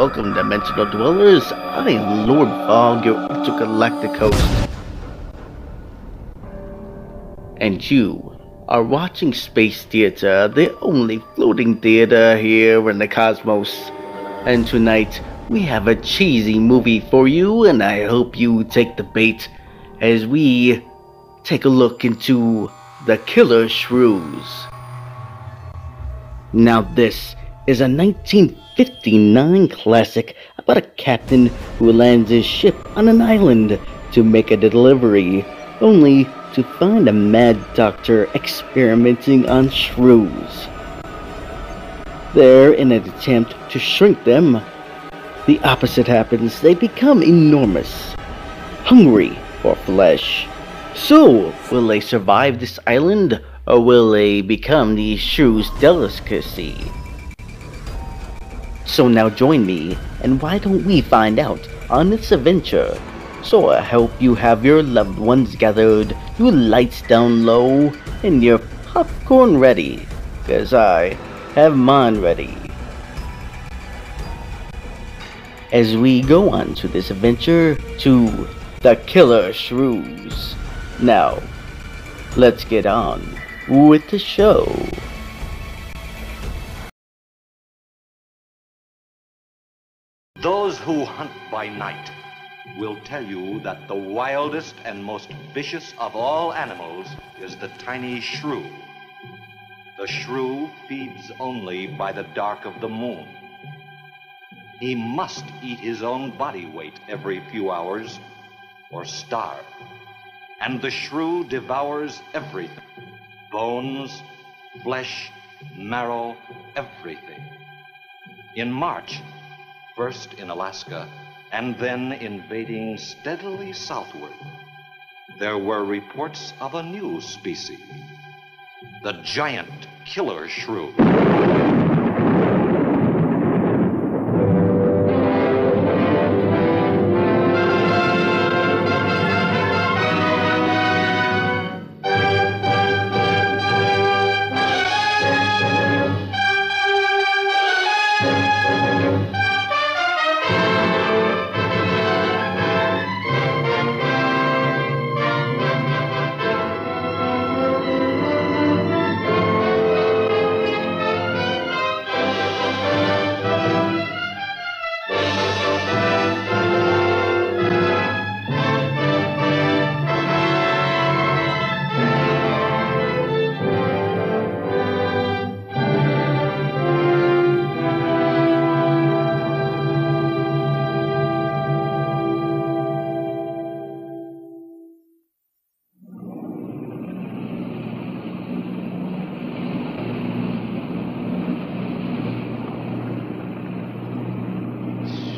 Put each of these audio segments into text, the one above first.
welcome Dimensional Dwellers. I am Lord Fog, your intergalactic host. And you are watching Space Theater, the only floating theater here in the cosmos. And tonight, we have a cheesy movie for you, and I hope you take the bait as we take a look into The Killer Shrews. Now this is a 1959 classic about a captain who lands his ship on an island to make a delivery, only to find a mad doctor experimenting on shrews. There, in an attempt to shrink them, the opposite happens. They become enormous, hungry for flesh. So, will they survive this island, or will they become the shrews' delicacy? So now join me, and why don't we find out on this adventure? So I hope you have your loved ones gathered, your lights down low, and your popcorn ready, 'cause I have mine ready. As we go on to this adventure to The Killer Shrews. Now, let's get on with the show. Those who hunt by night will tell you that the wildest and most vicious of all animals is the tiny shrew. The shrew feeds only by the dark of the moon. He must eat his own body weight every few hours or starve. And the shrew devours everything. Bones, flesh, marrow, everything. In March, first in Alaska, and then invading steadily southward, there were reports of a new species, the giant killer shrew.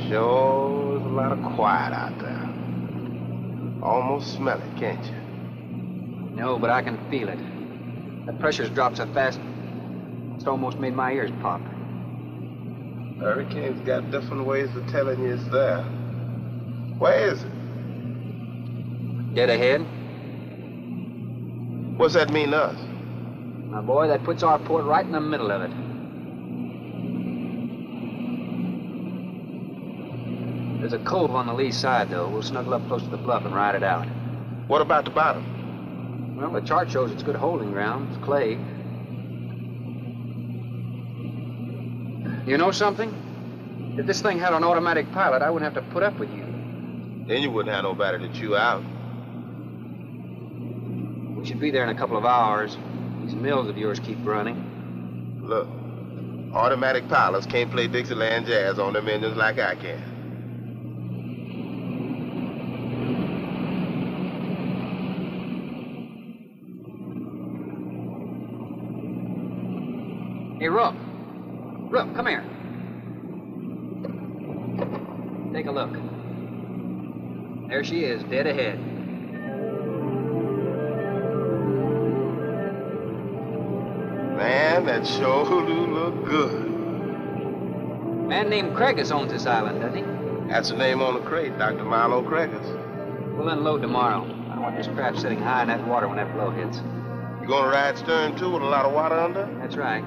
Sure is a lot of quiet out there. Almost smell it, can't you? No, but I can feel it. That pressure's dropped so fast, it's almost made my ears pop. Hurricane's got different ways of telling you it's there. Where is it? Dead ahead. What's that mean to us? My boy, that puts our port right in the middle of it. There's a cove on the lee side, though. We'll snuggle up close to the bluff and ride it out. What about the bottom? Well, the chart shows it's good holding ground. It's clay. You know something? If this thing had an automatic pilot, I wouldn't have to put up with you. Then you wouldn't have nobody to chew out. We should be there in a couple of hours. These mills of yours keep running. Look, automatic pilots can't play Dixieland jazz on them engines like I can. Hey, Rook. Rook, come here. Take a look. There she is, dead ahead. Man, that sure do look good. A man named Craigus owns this island, doesn't he? That's the name on the crate, Dr. Milo Craigus. We'll unload tomorrow. I don't want this craft sitting high in that water when that blow hits. You gonna ride stern, too, with a lot of water under? That's right.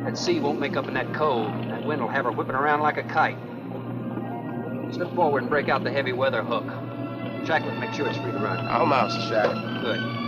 That sea won't make up in that cove. That wind will have her whipping around like a kite. Slip forward and break out the heavy weather hook. Shacklet, make sure it's free to run. I'm out, Shacklet. Good.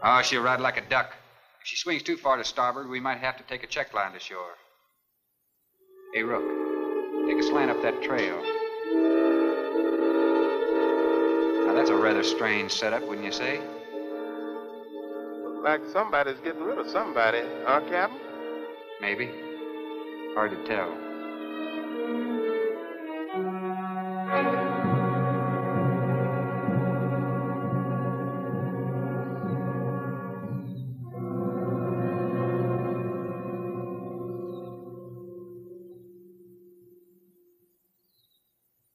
Oh, she'll ride like a duck. If she swings too far to starboard, we might have to take a check line to shore. Hey, Rook, take a slant up that trail. Now, that's a rather strange setup, wouldn't you say? Like somebody's getting rid of somebody, huh, Captain? Maybe. Hard to tell.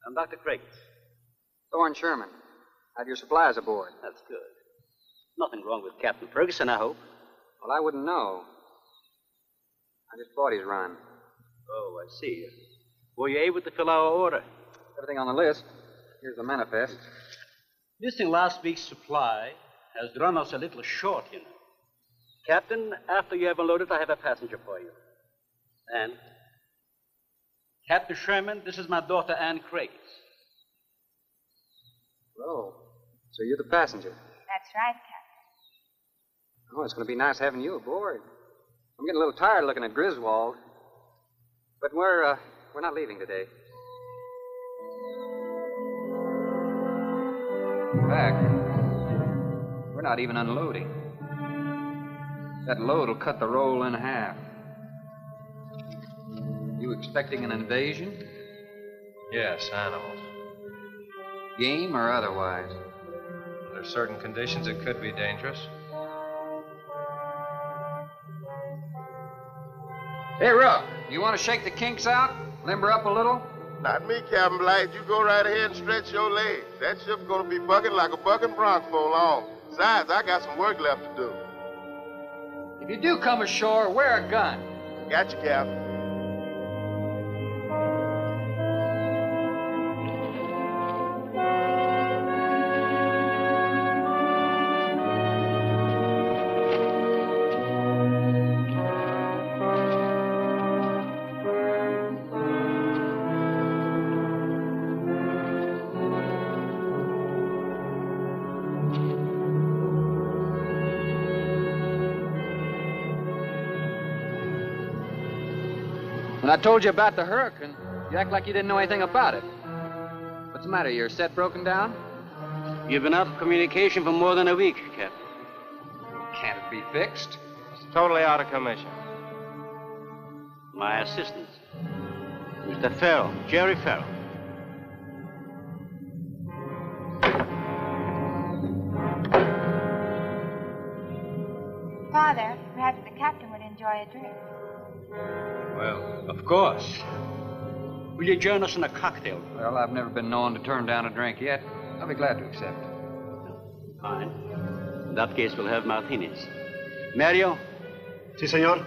I'm Dr. Craig. Thorne Sherman. Have your supplies aboard. That's good. Nothing wrong with Captain Ferguson, I hope. Well, I wouldn't know. I just bought his run. Oh, I see. Were you able to fill our order? Everything on the list. Here's the manifest. Missing last week's supply has run us a little short, you know. Captain, after you have unloaded, I have a passenger for you. And? Captain Sherman, this is my daughter, Ann Craig. Oh, so you're the passenger. That's right, Captain. Oh, it's going to be nice having you aboard. I'm getting a little tired looking at Griswold. But we're not leaving today. In fact, we're not even unloading. That load will cut the roll in half. You expecting an invasion? Yes, animals. Game or otherwise? Under certain conditions, it could be dangerous. Hey, Rook, you want to shake the kinks out? Limber up a little? Not me, Captain Blight. You go right ahead and stretch your legs. That ship's gonna be bucking like a bucking bronc for long. Besides, I got some work left to do. If you do come ashore, wear a gun. Got you, Captain. When I told you about the hurricane, you act like you didn't know anything about it. What's the matter? Your set broken down? You've been out of communication for more than a week, Captain. Can't it be fixed? It's totally out of commission. My assistant, Mr. Farrell, Jerry Farrell. Father, perhaps the captain would enjoy a drink. Well, of course. Will you join us in a cocktail? Well, I've never been known to turn down a drink yet. I'll be glad to accept. Fine. In that case, we'll have martinis. Mario? Si, senor.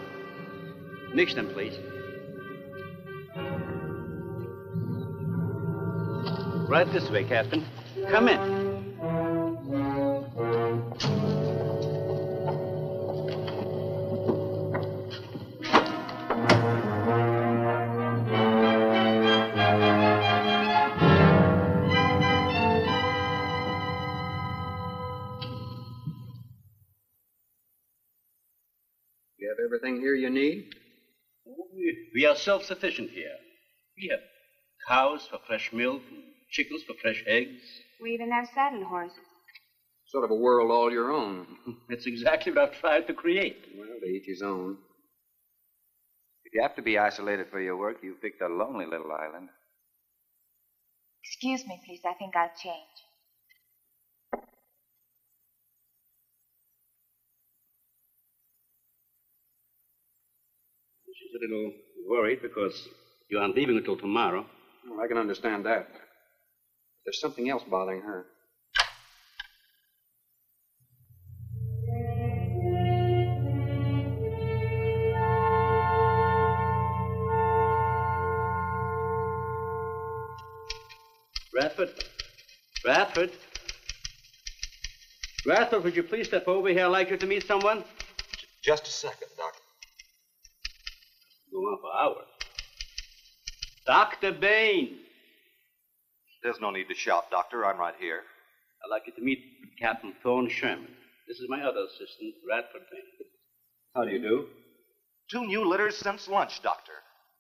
Mix them, please. Right this way, Captain. Come in. You have everything here you need? We are self-sufficient here. We have cows for fresh milk, and chickens for fresh eggs. We even have saddle horses. Sort of a world all your own. It's exactly what I've tried to create. Well, to each his own. If you have to be isolated for your work, you picked a lonely little island. Excuse me, please. I think I'll change. She's a little worried because you aren't leaving until tomorrow. Well, I can understand that. There's something else bothering her. Bradford, would you please step over here? I'd like you to meet someone. Just a second, Doctor. Go on for hours. Dr. Bain. There's no need to shout, Doctor. I'm right here. I'd like you to meet Captain Thorne Sherman. This is my other assistant, Bradford Bain. How do you do? 2 new litters since lunch, Doctor.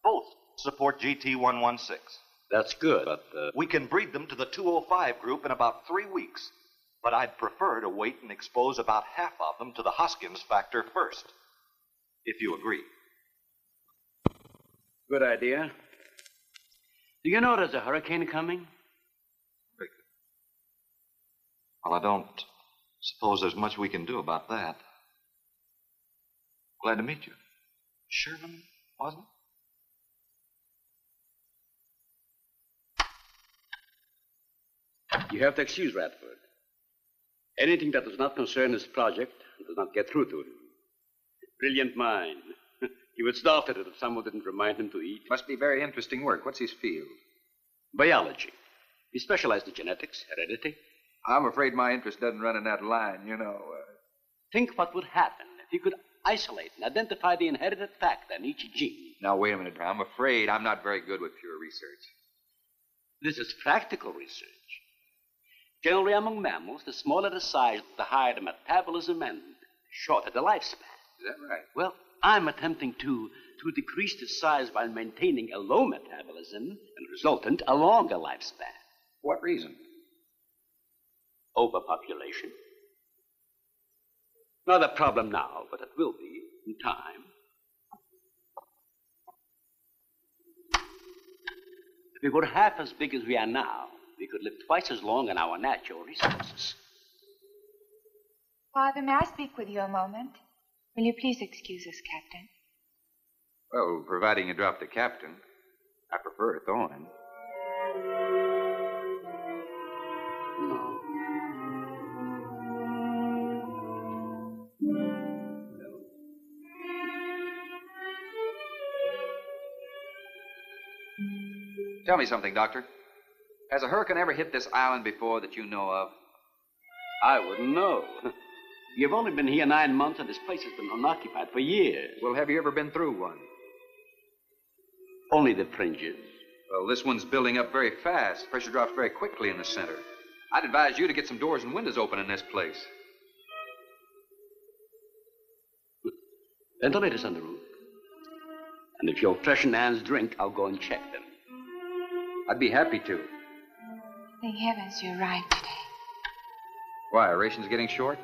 Both support GT116. That's good, but... We can breed them to the 205 group in about 3 weeks. But I'd prefer to wait and expose about half of them to the Hoskins factor first. If you agree. Good idea. Do you know there's a hurricane coming? Well, I don't suppose there's much we can do about that. Glad to meet you. Sherman, wasn't it? You have to excuse Radford. Anything that does not concern his project does not get through to him. Brilliant mind. He would starve at it if someone didn't remind him to eat. Must be very interesting work. What's his field? Biology. He specialized in genetics, heredity. I'm afraid my interest doesn't run in that line, you know. Think what would happen if he could isolate and identify the inherited factor in each gene. Now, wait a minute. I'm afraid I'm not very good with pure research. This is practical research. Generally, among mammals, the smaller the size, the higher the metabolism and the shorter the lifespan. Is that right? Well, I'm attempting to decrease the size by maintaining a low metabolism and resultant a longer lifespan. What reason? Overpopulation. Not a problem now, but it will be in time. If we were half as big as we are now, we could live twice as long on our natural resources. Father, may I speak with you a moment? Will you please excuse us, Captain? Well, providing you drop the captain, I prefer Thorne. No. Tell me something, Doctor. Has a hurricane ever hit this island before that you know of? I wouldn't know. You've only been here 9 months, and this place has been unoccupied for years. Well, have you ever been through one? Only the fringes. Well, this one's building up very fast. Pressure drops very quickly in the center. I'd advise you to get some doors and windows open in this place. Ventilators on the roof. And if you'll freshen Anne's drink, I'll go and check them. I'd be happy to. Thank heavens you arrived today. Why, are rations getting short?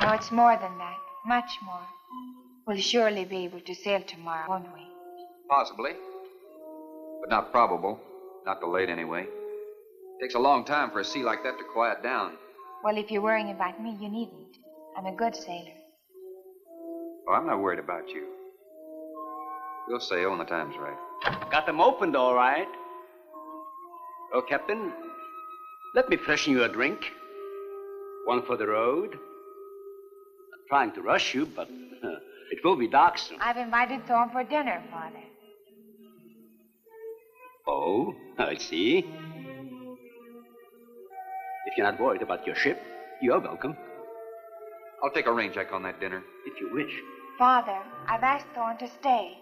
No, it's more than that. Much more. We'll surely be able to sail tomorrow, won't we? Possibly. But not probable. Not till late, anyway. It takes a long time for a sea like that to quiet down. Well, if you're worrying about me, you needn't. I'm a good sailor. Oh, I'm not worried about you. We'll sail when the time's right. Got them opened, all right. Oh, Captain, let me freshen you a drink. One for the road. I'm trying to rush you, but it will be dark soon. I've invited Thorne for dinner, Father. Oh, I see. If you're not worried about your ship, you're welcome. I'll take a rain check on that dinner. If you wish. Father, I've asked Thorne to stay.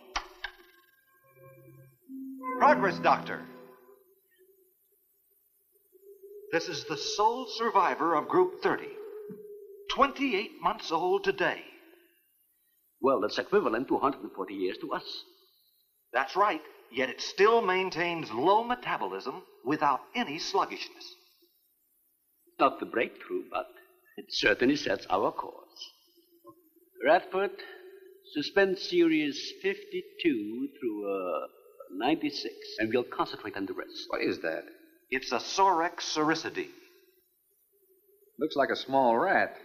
Progress, Doctor. This is the sole survivor of Group 30. 28 months old today. Well, that's equivalent to 140 years to us. That's right, yet it still maintains low metabolism without any sluggishness. Not the breakthrough, but it certainly sets our course. Radford, suspend series 52 through 96, and we'll concentrate on the rest. What is that? It's a Sorex cericidae. Looks like a small rat.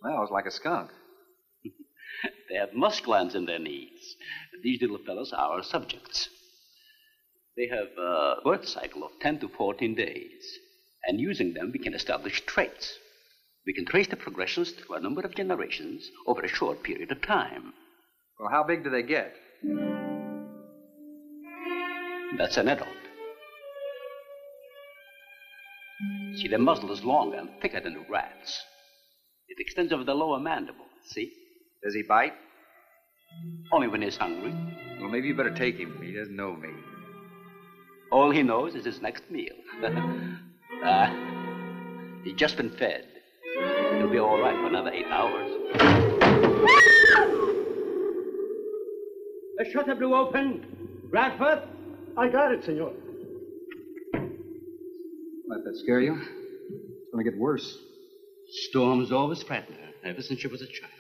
Smells like a skunk. They have musk glands in their knees. These little fellows are our subjects. They have a birth cycle of 10 to 14 days. And using them, we can establish traits. We can trace the progressions through a number of generations over a short period of time. Well, how big do they get? That's an adult. See, their muzzle is longer and thicker than the rat's. It extends over the lower mandible, see? Does he bite? Only when he's hungry. Well, maybe you better take him. He doesn't know me. All he knows is his next meal. He's just been fed. He'll be all right for another 8 hours. The shutter blew open. Bradford? I got it, senor. Let that scare you? It's going to get worse. Storms always frighten her, ever since she was a child.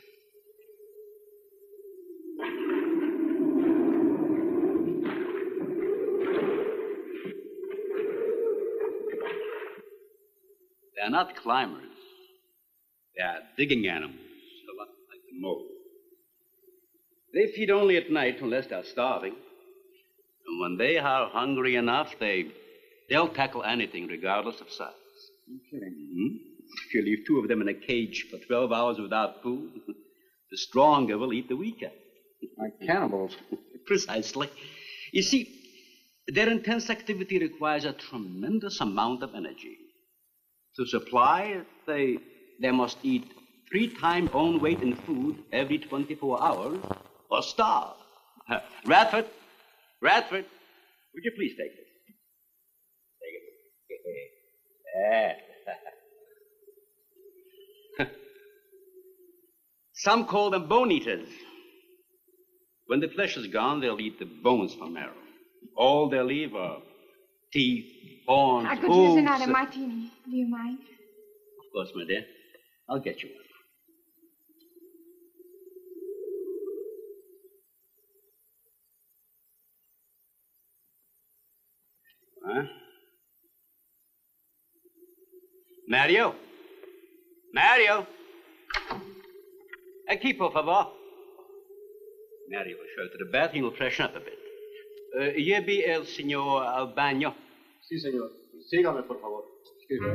They're not climbers. They are digging animals, a lot like the mole. They feed only at night unless they're starving. And when they are hungry enough, they'll tackle anything regardless of size. You're kidding. Mm-hmm. If you leave 2 of them in a cage for 12 hours without food, the stronger will eat the weaker. Like cannibals. Precisely. You see, their intense activity requires a tremendous amount of energy. To supply it, they must eat 3 times own weight in food every 24 hours or starve. Radford, would you please take this? Take it. Some call them bone eaters. When the flesh is gone, they'll eat the bones from marrow. All they'll leave are teeth, horns, I could hooves. use another martini. Do you mind? Of course, my dear. I'll get you one. Huh? Mario? Aquí, por favor. Mario will show to the bath. He'll freshen up a bit. Lleve el señor al baño. Sí, señor. Sígame, por favor. Excuse me.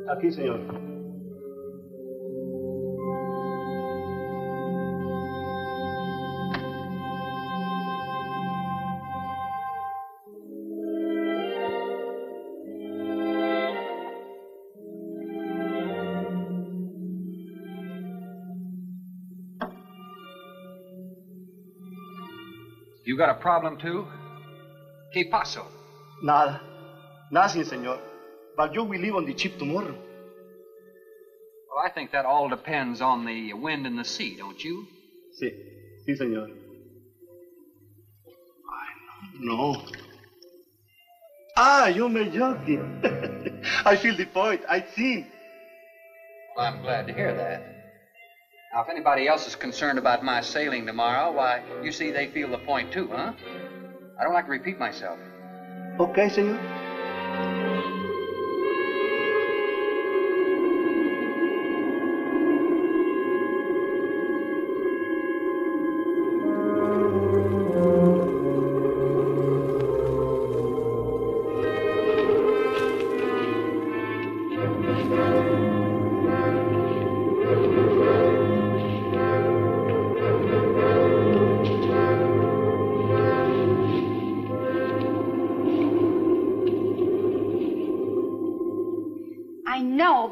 Aquí, señor. You got a problem, too? ¿Qué pasó? Nada. Nothing, señor. But you will leave on the ship tomorrow. Well, I think that all depends on the wind and the sea, don't you? Sí. Sí, señor. No. Ah, you may joking. I feel the point. I think. Well, I'm glad to hear that. Now, if anybody else is concerned about my sailing tomorrow, why, you see they feel the point too, huh? I don't like to repeat myself. Okay, señor.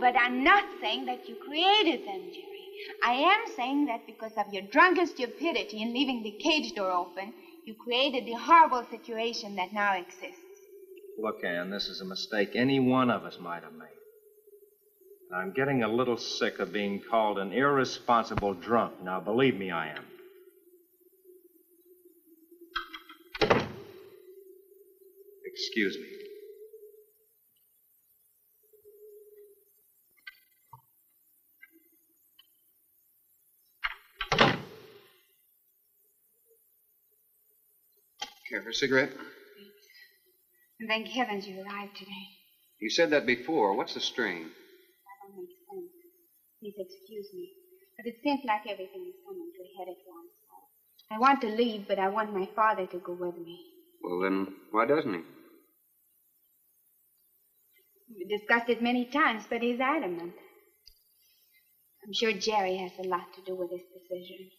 But I'm not saying that you created them, Jerry. I am saying that because of your drunken stupidity in leaving the cage door open, you created the horrible situation that now exists. Look, Ann, this is a mistake any one of us might have made. I'm getting a little sick of being called an irresponsible drunk. Now, believe me, I am. Excuse me. Care for a cigarette? And thank heavens you arrived today. You said that before. What's the strain? That don't make sense. Please excuse me. But it seems like everything is coming to a head at once. I want to leave, but I want my father to go with me. Well, then, why doesn't he? We discussed it many times, but he's adamant. I'm sure Jerry has a lot to do with this decision.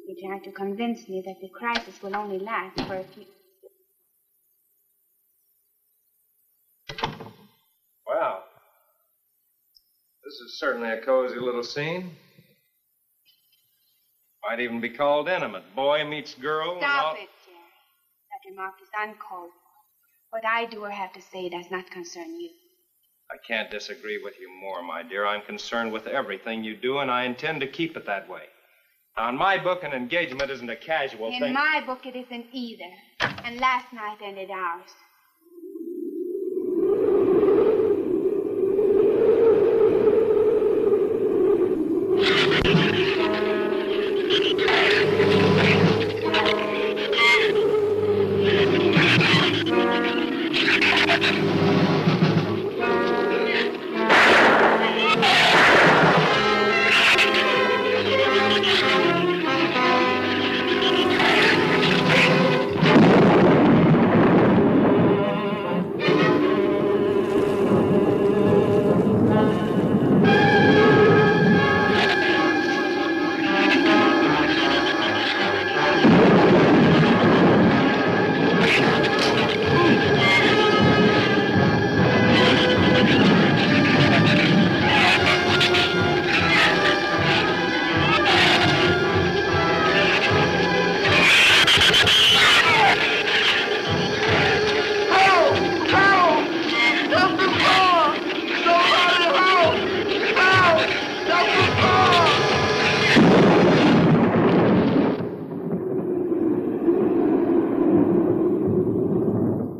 He tried to convince me that the crisis will only last for a few... Well, this is certainly a cozy little scene. Might even be called intimate. Boy meets girl. Stop it, Jerry. That remark is uncalled for. What I do or have to say does not concern you. I can't disagree with you more, my dear. I'm concerned with everything you do, and I intend to keep it that way. Now, in my book, an engagement isn't a casual thing. In my book, it isn't either. And last night ended ours.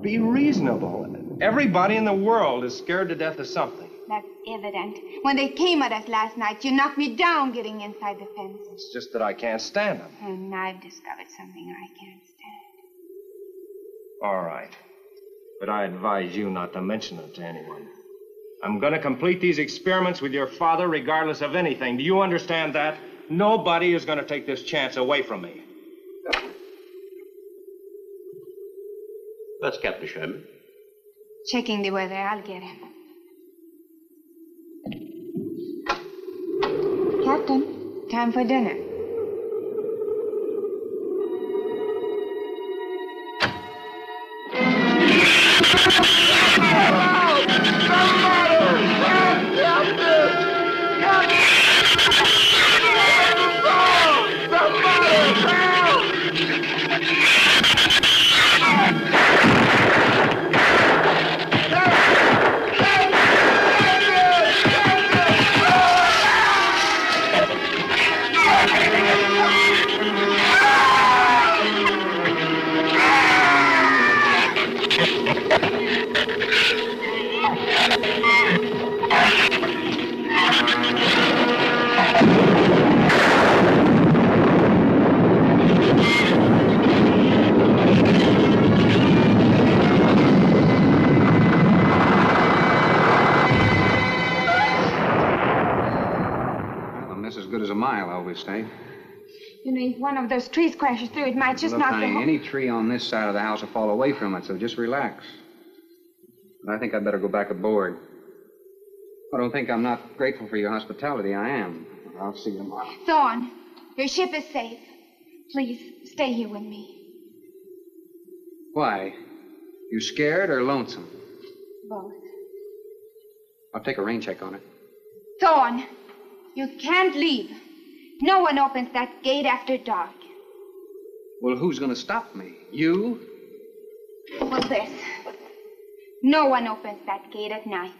Be reasonable. Everybody in the world is scared to death of something. That's evident. When they came at us last night, you knocked me down getting inside the fence. It's just that I can't stand them. And I've discovered something I can't stand. All right. But I advise you not to mention it to anyone. I'm going to complete these experiments with your father regardless of anything. Do you understand that? Nobody is going to take this chance away from me. That's Captain Sherman. Checking the weather. I'll get him. Captain, time for dinner. Stay. You know, if one of those trees crashes through, it might just knock the whole... Any tree on this side of the house will fall away from it, so just relax. But I think I'd better go back aboard. I don't think I'm not grateful for your hospitality. I am. I'll see you tomorrow. Thorne, your ship is safe. Please, stay here with me. Why? You scared or lonesome? Both. I'll take a rain check on it. Thorne, you can't leave. No one opens that gate after dark. Well, who's going to stop me? You? Well, this. No one opens that gate at night.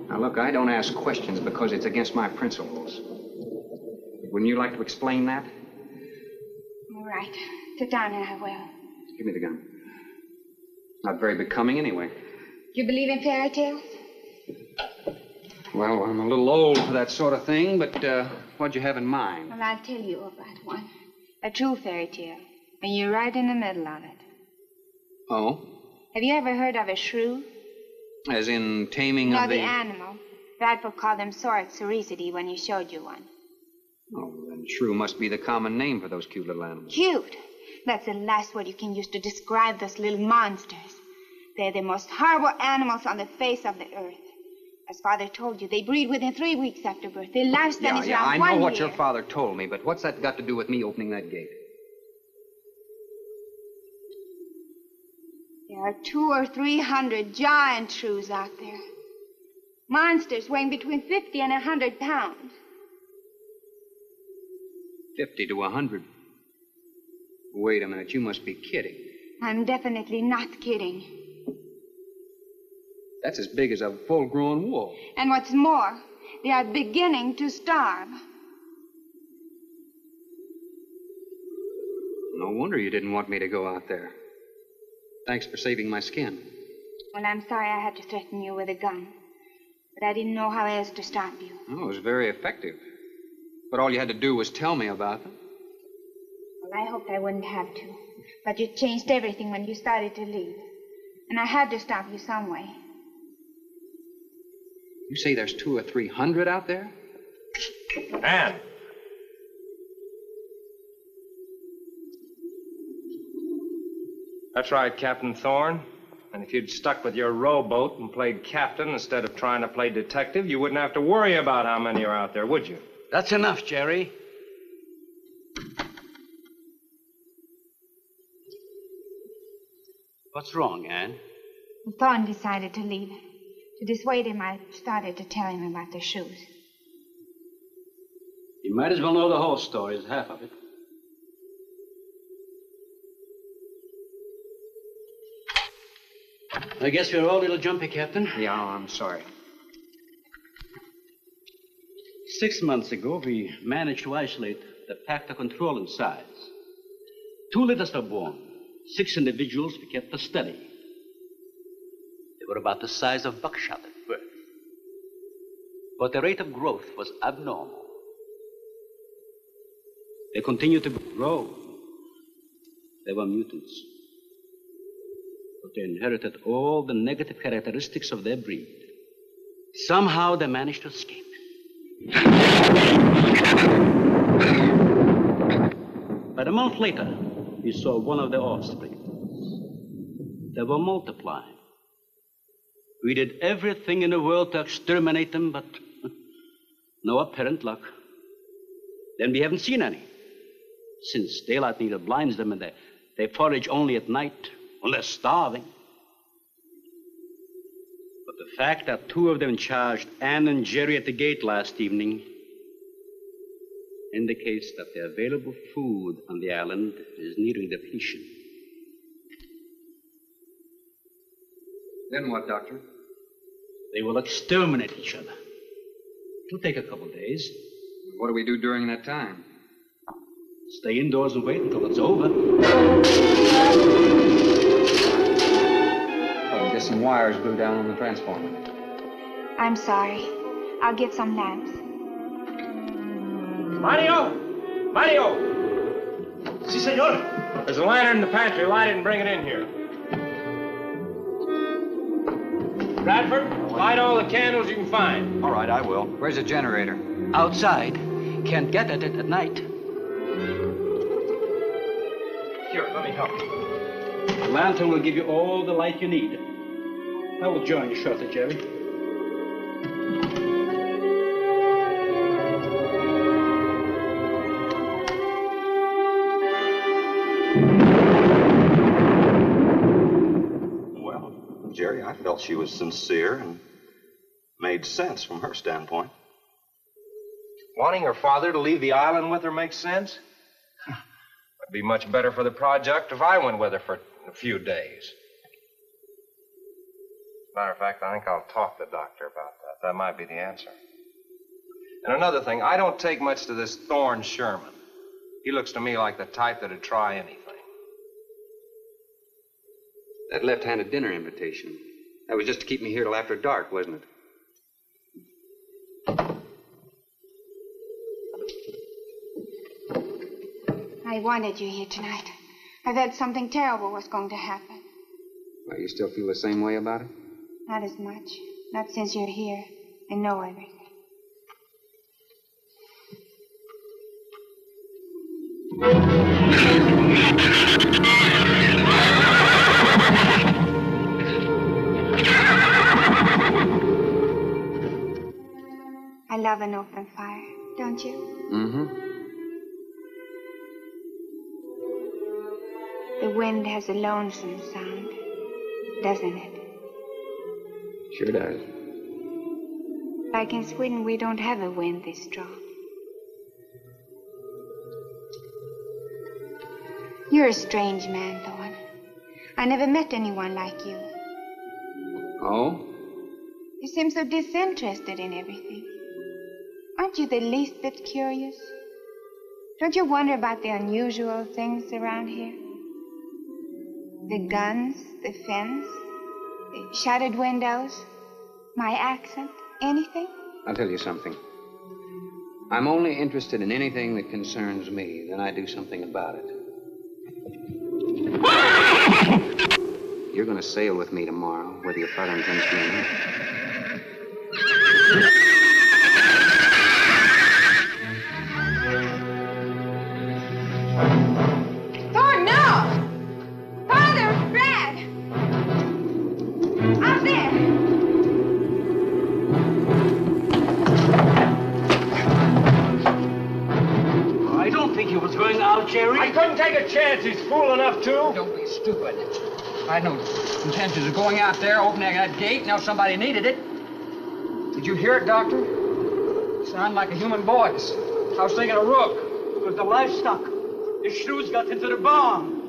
Now, look, I don't ask questions because it's against my principles. Wouldn't you like to explain that? All right. Sit down and I will. Give me the gun. Not very becoming anyway. You believe in fairy tales? Well, I'm a little old for that sort of thing, but what'd you have in mind? Well, I'll tell you about one. A true fairy tale. And you're right in the middle of it. Oh? Have you ever heard of a shrew? As in taming No, of the... the animal. Bradford called them sorcericity when he showed you one. Oh, then shrew must be the common name for those cute little animals. Cute. That's the last word you can use to describe those little monsters. They're the most horrible animals on the face of the earth. As Father told you, they breed within 3 weeks after birth. Their lifespan is around 1 year. I know what your father told me, but what's that got to do with me opening that gate? There are 200 or 300 giant shrews out there. Monsters weighing between 50 and 100 pounds. 50 to 100. Wait a minute, you must be kidding. I'm definitely not kidding. That's as big as a full-grown wolf. And what's more, they are beginning to starve. No wonder you didn't want me to go out there. Thanks for saving my skin. Well, I'm sorry I had to threaten you with a gun. But I didn't know how else to stop you. Oh, it was very effective. But all you had to do was tell me about them. Well, I hoped I wouldn't have to. But you changed everything when you started to leave. And I had to stop you some way. You say there's 200 or 300 out there? Anne! That's right, Captain Thorne. And if you'd stuck with your rowboat and played captain instead of trying to play detective, you wouldn't have to worry about how many are out there, would you? That's enough, Jerry. What's wrong, Anne? Thorne decided to leave. To dissuade him, I started to tell him about the shoes. You might as well know the whole story as half of it. I guess we're all a little jumpy, Captain. Yeah, I'm sorry. 6 months ago, we managed to isolate the pack to control in size. 2 litters were born. 6 individuals we kept for study. They were about the size of buckshot at birth. But the rate of growth was abnormal. They continued to grow. They were mutants. But they inherited all the negative characteristics of their breed. Somehow they managed to escape. But a month later, we saw one of their offspring. They were multiplying. We did everything in the world to exterminate them, but no apparent luck. Then we haven't seen any. Since daylight neither blinds them and they forage only at night, when they're starving. But the fact that 2 of them charged Anne and Jerry at the gate last evening indicates that the available food on the island is nearing depletion. Then what, Doctor? They will exterminate each other. It'll take a couple days. What do we do during that time? Stay indoors and wait until it's over. Oh, just some wires blew down on the transformer. I'm sorry. I'll get some lamps. Mario! Mario! Si, senor. There's a lantern in the pantry. Light it and bring it in here. Bradford, light all the candles you can find. All right, I will. Where's the generator? Outside. Can't get at it at night. Here, let me help you. The lantern will give you all the light you need. I will join you shortly, Jerry. Well, Jerry, I felt she was sincere and made sense from her standpoint. Wanting her father to leave the island with her makes sense? It'd be much better for the project if I went with her for a few days. Matter of fact, I think I'll talk to the doctor about that. That might be the answer. And another thing, I don't take much to this Thorne Sherman. He looks to me like the type that'd try anything. That left-handed dinner invitation. That was just to keep me here till after dark, wasn't it? I wanted you here tonight. I felt something terrible was going to happen. Well, you still feel the same way about it? Not as much. Not since you're here. I know everything. I love an open fire, don't you? Mm-hmm. The wind has a lonesome sound, doesn't it? Sure does. Like in Sweden, we don't have a wind this strong. You're a strange man, Thorne. I never met anyone like you. Oh? You seem so disinterested in everything. Aren't you the least bit curious? Don't you wonder about the unusual things around here? The guns, the fence, the shattered windows, my accent, anything? I'll tell you something. I'm only interested in anything that concerns me. Then I do something about it. You're going to sail with me tomorrow, whether your father intends to or not. Thorne, no! Father, Brad! Out there! I don't think he was going out, Jerry. I couldn't take a chance. He's fool enough to. Don't be stupid. I had no intentions of going out there, opening that gate. Now somebody needed it. Did you hear it, Doctor? It sounded like a human voice. I was thinking of Rook. It was the livestock. The Shrews got into the barn.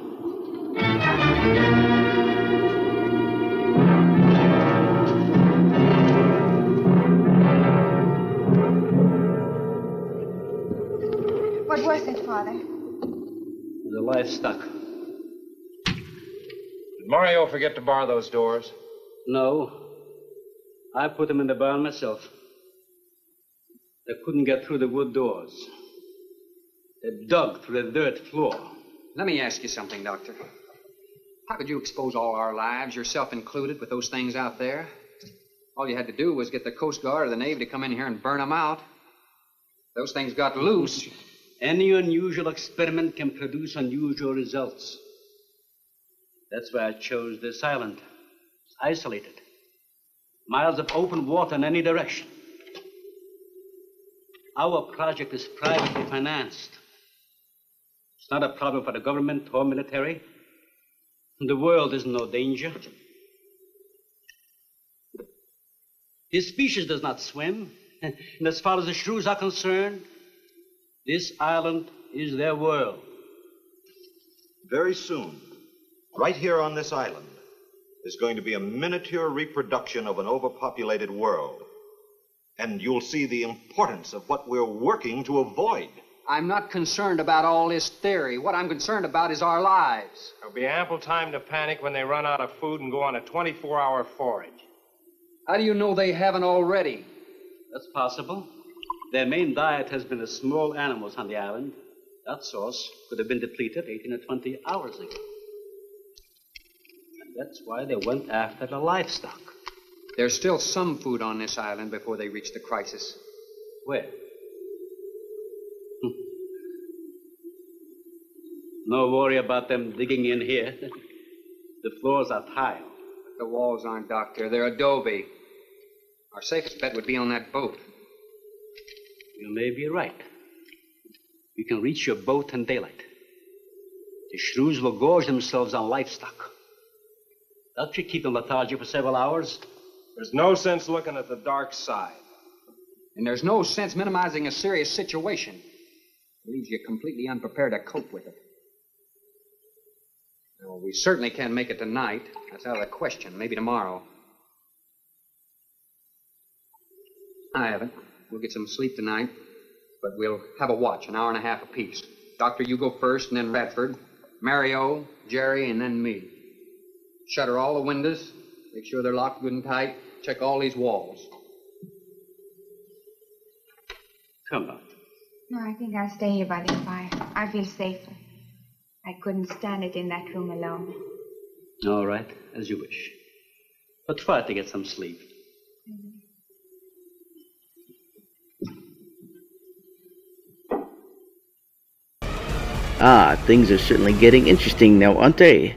What was it, Father? The livestock. Did Mario forget to bar those doors? No. I put them in the barn myself. They couldn't get through the wood doors. They dug through the dirt floor. Let me ask you something, Doctor. How could you expose all our lives, yourself included, with those things out there? All you had to do was get the Coast Guard or the Navy to come in here and burn them out. Those things got loose. Any unusual experiment can produce unusual results. That's why I chose this island. It's isolated. Miles of open water in any direction. Our project is privately financed. It's not a problem for the government or military. The world is in no danger. This species does not swim. And as far as the Shrews are concerned, this island is their world. Very soon, right here on this island, is going to be a miniature reproduction of an overpopulated world. And you'll see the importance of what we're working to avoid. I'm not concerned about all this theory. What I'm concerned about is our lives. There'll be ample time to panic when they run out of food and go on a 24-hour forage. How do you know they haven't already? That's possible. Their main diet has been the small animals on the island. That source could have been depleted 18 or 20 hours ago. And that's why they went after the livestock. There's still some food on this island before they reach the crisis. Where? No worry about them digging in here. The floors are tile. But the walls aren't, Doctor. They're adobe. Our safest bet would be on that boat. You may be right. You can reach your boat in daylight. The Shrews will gorge themselves on livestock. That should keep them lethargic for several hours. There's no sense looking at the dark side. And there's no sense minimizing a serious situation. It leaves you completely unprepared to cope with it. Well, we certainly can't make it tonight. That's out of the question. Maybe tomorrow. I haven't. We'll get some sleep tonight, but we'll have a watch, an hour and a half apiece. Doctor, you go first, and then Radford, Mario, Jerry, and then me. Shutter all the windows, make sure they're locked good and tight, check all these walls. Come on. No, I think I'll stay here by the fire. I feel safer. I couldn't stand it in that room alone. All right, as you wish. But try to get some sleep. Ah, things are certainly getting interesting now, aren't they?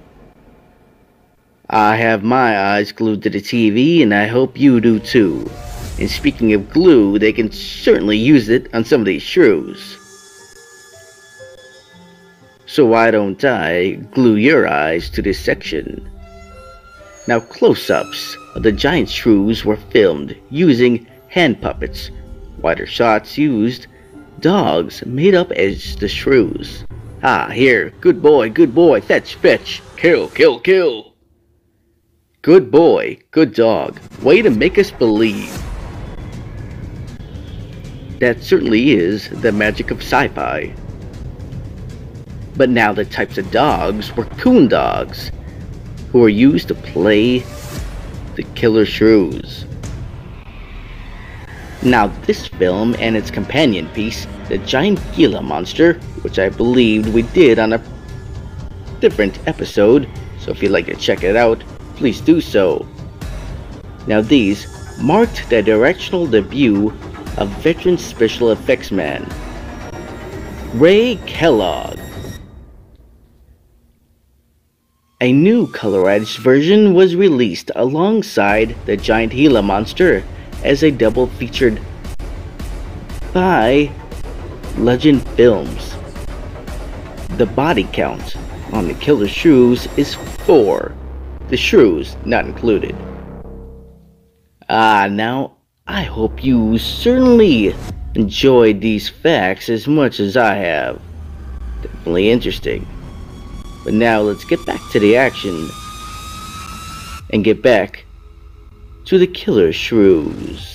I have my eyes glued to the TV, and I hope you do too. And speaking of glue, they can certainly use it on some of these shrews. So why don't I glue your eyes to this section? Now close-ups of the giant shrews were filmed using hand puppets. Wider shots used dogs made up as the shrews. Ah, here, good boy, fetch, fetch, kill, kill, kill. Good boy, good dog, way to make us believe. That certainly is the magic of sci-fi. But now the types of dogs were coon dogs, who were used to play the killer shrews. Now this film and its companion piece, the giant Gila monster, which I believed we did on a different episode, so if you'd like to check it out, please do so. Now these marked the directional debut of veteran special effects man, Ray Kellogg. A new colorized version was released alongside the giant Gila monster as a double featured by Legend Films. The body count on the killer shrews is 4, the shrews not included. Now I hope you certainly enjoyed these facts as much as I have. Definitely interesting. But now let's get back to the action and get back to the killer shrews.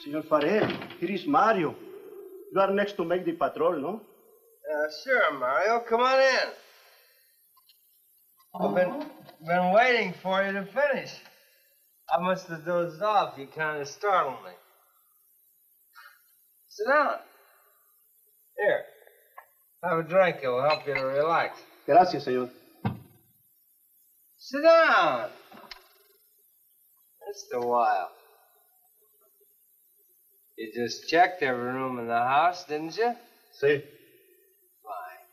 Senor Farrell, here is Mario. You are next to make the patrol, no? Sure, Mario. Come on in. I've been waiting for you to finish. I must have dozed off. You kind of startled me. Sit down. Here. Have a drink. It will help you to relax. Gracias, señor. Sit down. Just a while. You just checked every room in the house, didn't you? Sí. Fine.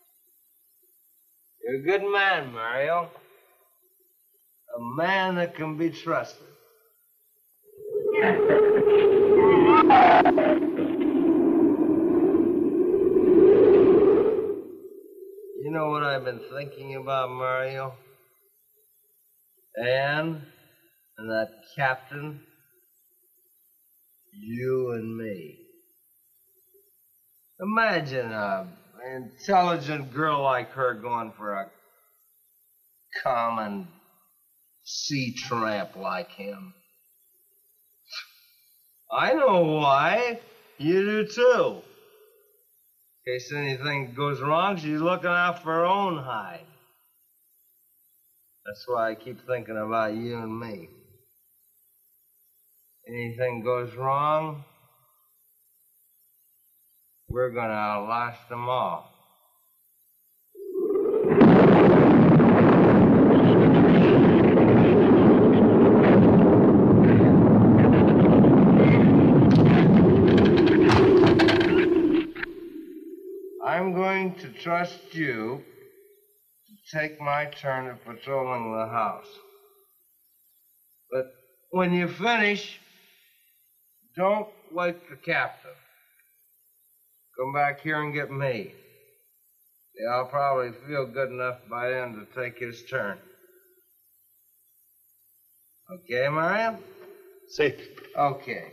You're a good man, Mario. A man that can be trusted. You know what I've been thinking about, Mario? Anne and that captain. You and me. Imagine an intelligent girl like her going for a common sea tramp like him. I know why. You do too. In case anything goes wrong, she's looking out for her own hide. That's why I keep thinking about you and me. Anything goes wrong, we're gonna outlast them all. I'm going to trust you to take my turn at patrolling the house. But when you finish, don't wake the captain. Come back here and get me. Yeah, I'll probably feel good enough by then to take his turn. Okay, Mario? Sí. Okay.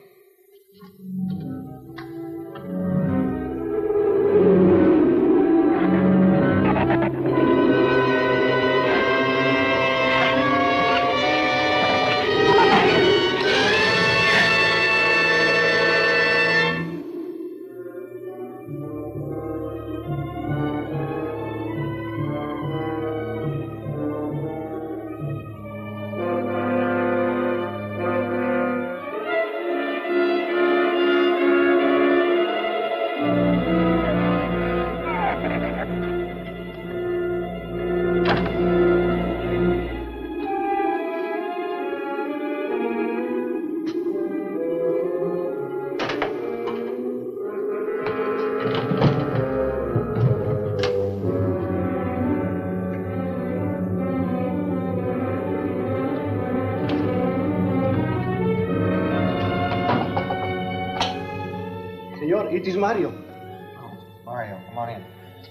It is Mario. Oh, Mario, come on in.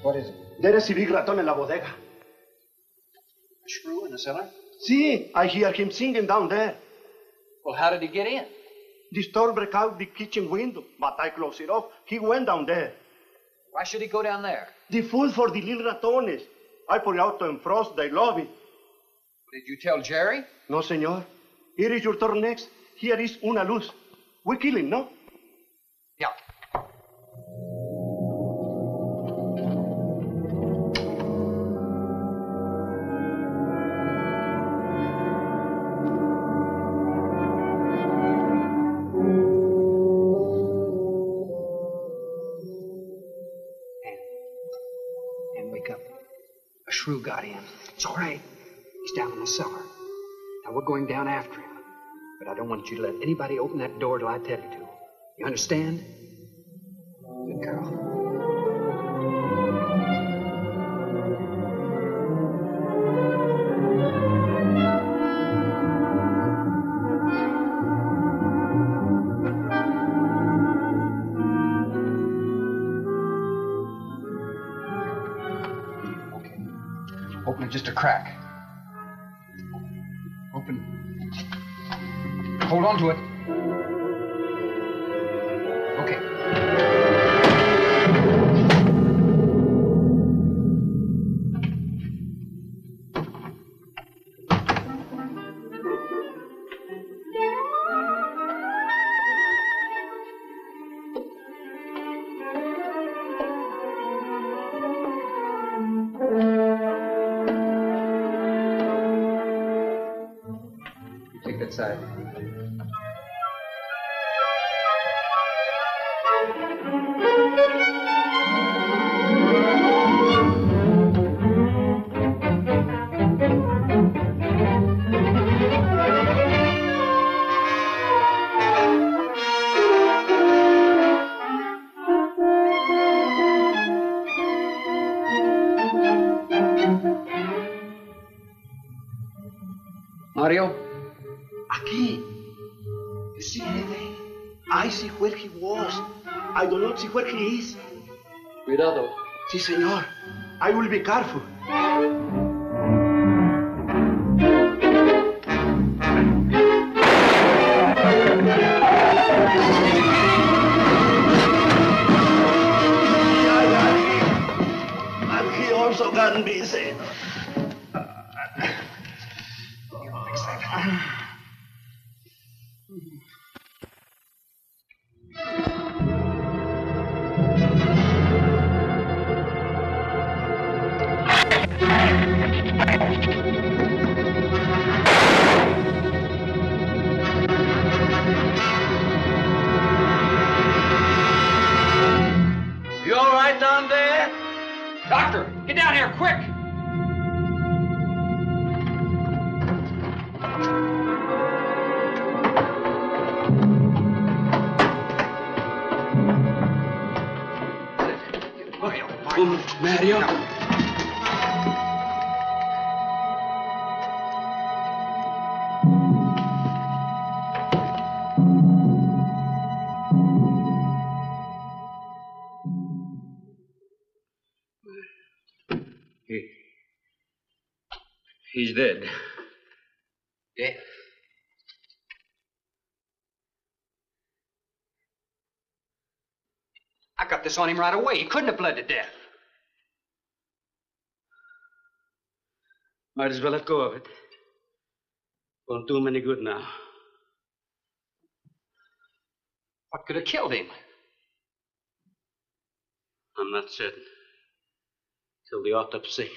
What is it? There is a big raton en la bodega. A shrew in the cellar? See, I hear him singing down there. Well, how did he get in? The store broke out the kitchen window, but I closed it off. He went down there. Why should he go down there? The food for the little ratones. I put it out to frost. They love it. Did you tell Jerry? No, senor. Here is your turn next. Here is una luz. We kill him, no? Yeah. And wake up. A shrew got in. It's all right. He's down in the cellar. Now we're going down after him. But I don't want you to let anybody open that door till I tell you to. You understand? Good girl. Okay. Open it just a crack. Open. Hold on to it. Okay. You take that side. Mario? Aquí. See, I see where he was. I do not see where he is. Cuidado. Si, senor. I will be careful. And he also got busy. You all right down there? Doctor, get down here, quick! Mario. He's dead. Dead? I got this on him right away. He couldn't have bled to death. Might as well let go of it. Won't do him any good now. What could have killed him? I'm not certain. Till the autopsy.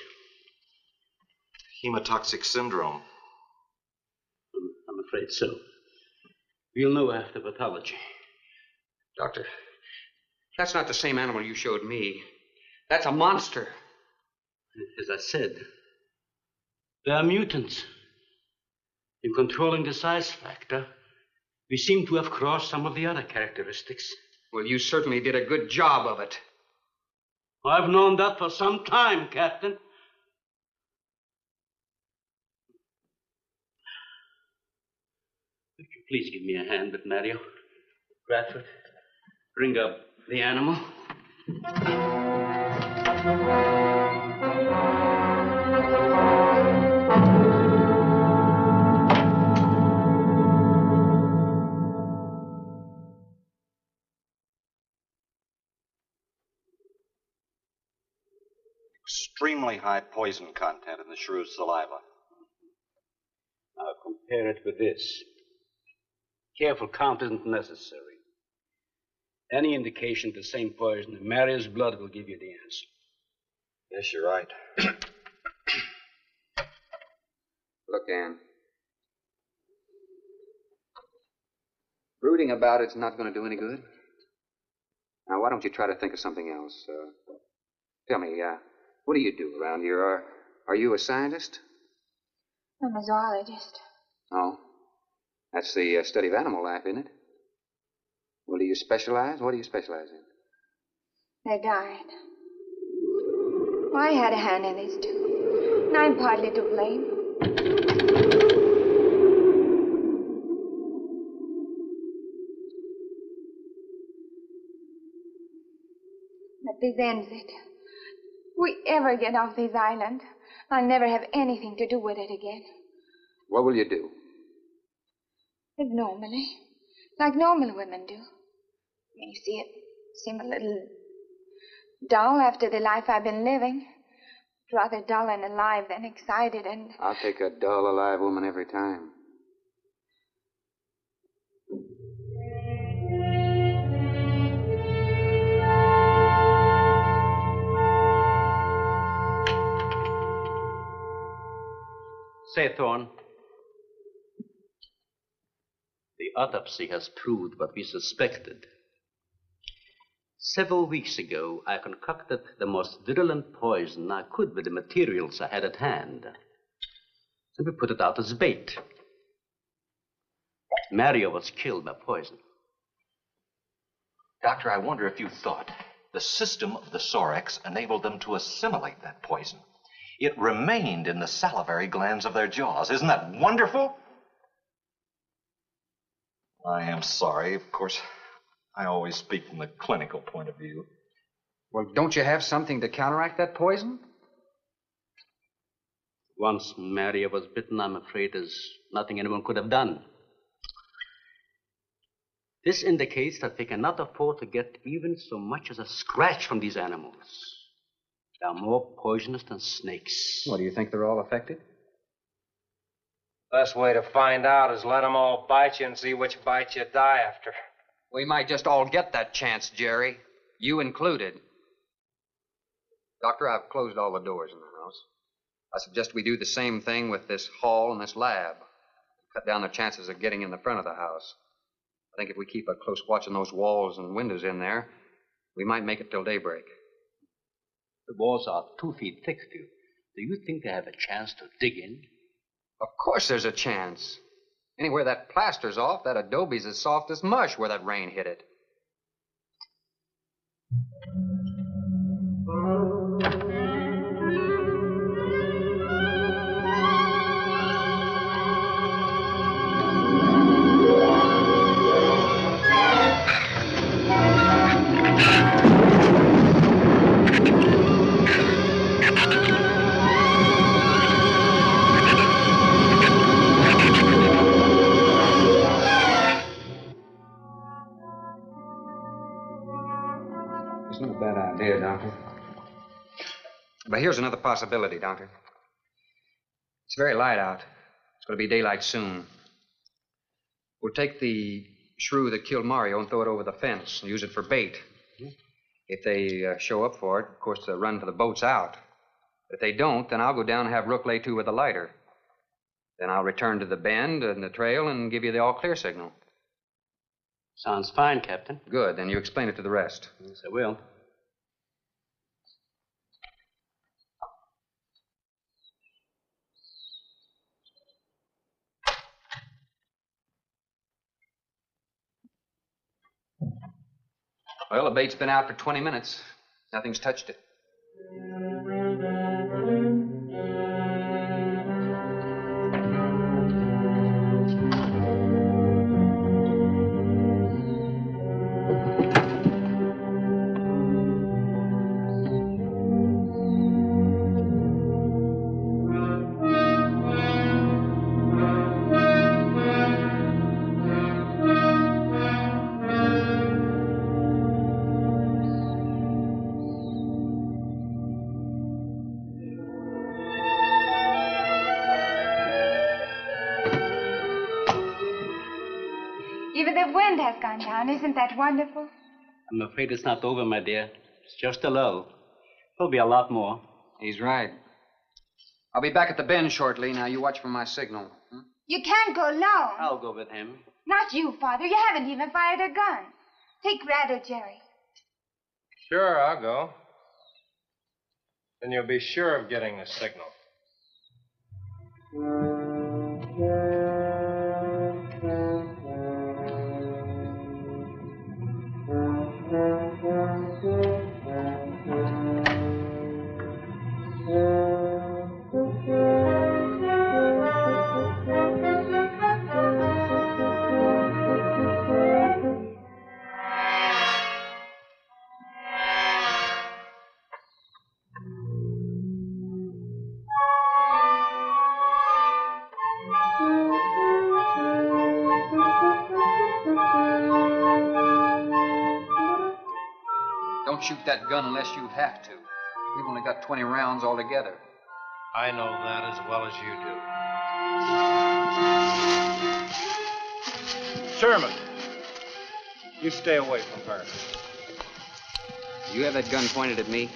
Hemotoxic syndrome. I'm afraid so. We'll know after pathology. Doctor, that's not the same animal you showed me. That's a monster. As I said, they are mutants. In controlling the size factor, we seem to have crossed some of the other characteristics. Well, you certainly did a good job of it. I've known that for some time, Captain. Would you please give me a hand with Mario? Bradford, bring up The animal. Extremely high poison content in the shrew's saliva. Now compare it with this. Careful count isn't necessary. Any indication of the same poison in Mario's blood will give you the answer. Yes, you're right. Look, Ann. Brooding about it's not going to do any good. Now, why don't you try to think of something else? Tell me, what do you do around here? Are you a scientist? I'm a zoologist. Oh, that's the study of animal life, isn't it? Well, do you specialize? What do you specialize in? They died. Well, I had a hand in this, too. And I'm partly to blame. But this ends it. If we ever get off this island, I'll never have anything to do with it again. What will you do? Live normally. Like normal women do. You see, it seemed a little dull after the life I've been living. Rather dull and alive than excited and... I'll take a dull, alive woman every time. Say, Thorne, the autopsy has proved what we suspected. Several weeks ago, I concocted the most virulent poison I could with the materials I had at hand. And we put it out as bait. Mario was killed by poison. Doctor, I wonder if you thought the system of the Sorex enabled them to assimilate that poison. It remained in the salivary glands of their jaws. Isn't that wonderful? I am sorry. Of course, I always speak from the clinical point of view. Well, don't you have something to counteract that poison? Once Mario was bitten, I'm afraid there's nothing anyone could have done. This indicates that they cannot afford to get even so much as a scratch from these animals. They are more poisonous than snakes. What, do you think they're all affected? Best way to find out is let them all bite you and see which bite you die after. We might just all get that chance, Jerry. You included. Doctor, I've closed all the doors in the house. I suggest we do the same thing with this hall and this lab. Cut down the chances of getting in the front of the house. I think if we keep a close watch on those walls and windows in there, we might make it till daybreak. The walls are 2 feet thick, Stu. Do you think they have a chance to dig in? Of course there's a chance. Anywhere that plaster's off, that adobe's as soft as mush where that rain hit it. It's not a bad idea, Doctor. But here's another possibility, Doctor. It's very light out. It's going to be daylight soon. We'll take the shrew that killed Mario and throw it over the fence and use it for bait. If they show up for it, of course, they'll run for the boats out. But if they don't, then I'll go down and have Rook lay to with a lighter. Then I'll return to the bend and the trail and give you the all-clear signal. Sounds fine, Captain. Good. Then you explain it to the rest. Yes, I will. Well, the bait's been out for 20 minutes. Nothing's touched it. Even the wind has gone down. Isn't that wonderful? I'm afraid it's not over, my dear. It's just a lull. There'll be a lot more. He's right. I'll be back at the bend shortly. Now, you watch for my signal. You can't go alone. I'll go with him. Not you, Father. You haven't even fired a gun. Take Red or Jerry. Sure, I'll go. Then you'll be sure of getting the signal. Don't shoot that gun unless you have to. We've only got 20 rounds altogether. I know that as well as you do. Sherman, you stay away from her. You have that gun pointed at me?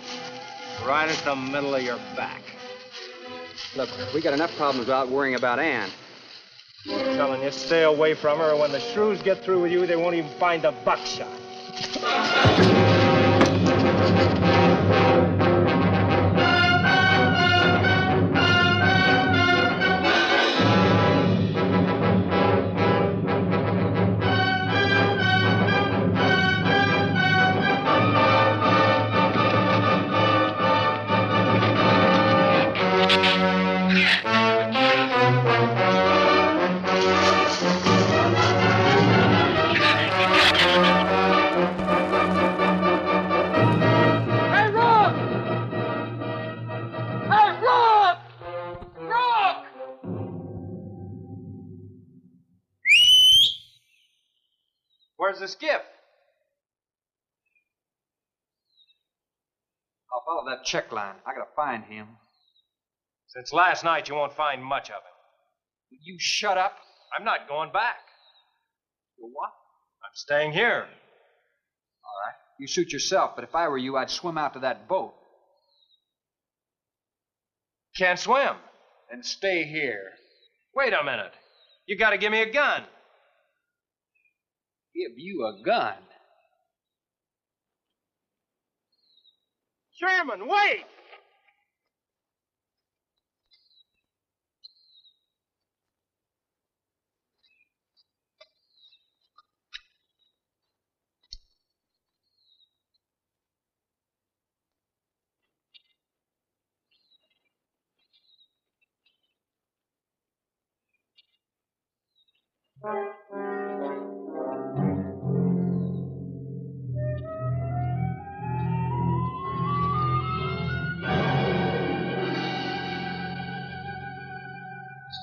Right at the middle of your back. Look, we got enough problems without worrying about Ann. I'm telling you, stay away from her, or when the Shrews get through with you, they won't even find the buckshot. Where's the skiff? I'll follow that check line. I gotta find him. Since last night, you won't find much of him. Will you shut up? I'm not going back. You what? I'm staying here. All right. You suit yourself, but if I were you, I'd swim out to that boat. Can't swim. Then stay here. Wait a minute. You gotta give me a gun. Give you a gun? Sherman, wait!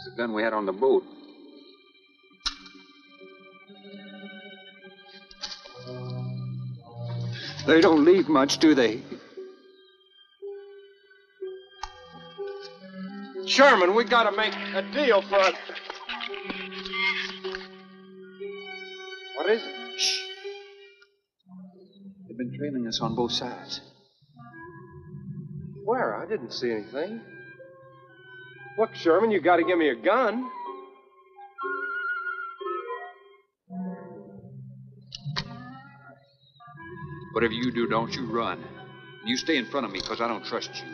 The gun we had on the boat. They don't leave much, do they? Sherman, we gotta make a deal for it. What is it? Shh. They've been trailing us on both sides. Where? I didn't see anything. Look, Sherman, you gotta give me a gun. Whatever you do, don't you run. You stay in front of me, because I don't trust you.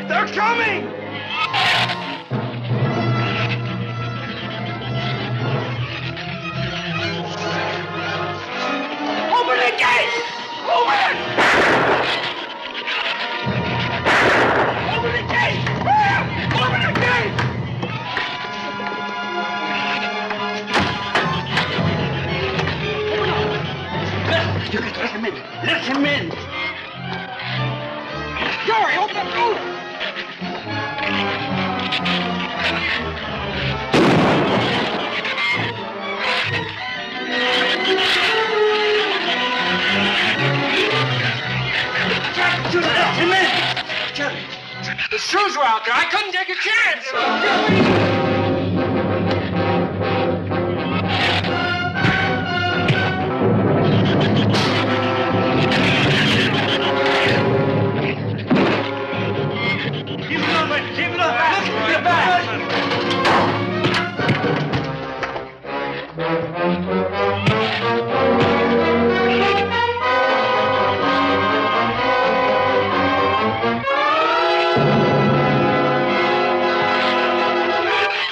They're coming! Open the gate! Open it! Open the gate! Open the gate! You can let him in. Let him in. Jerry, open the door! Shrews were out there. I couldn't take a chance.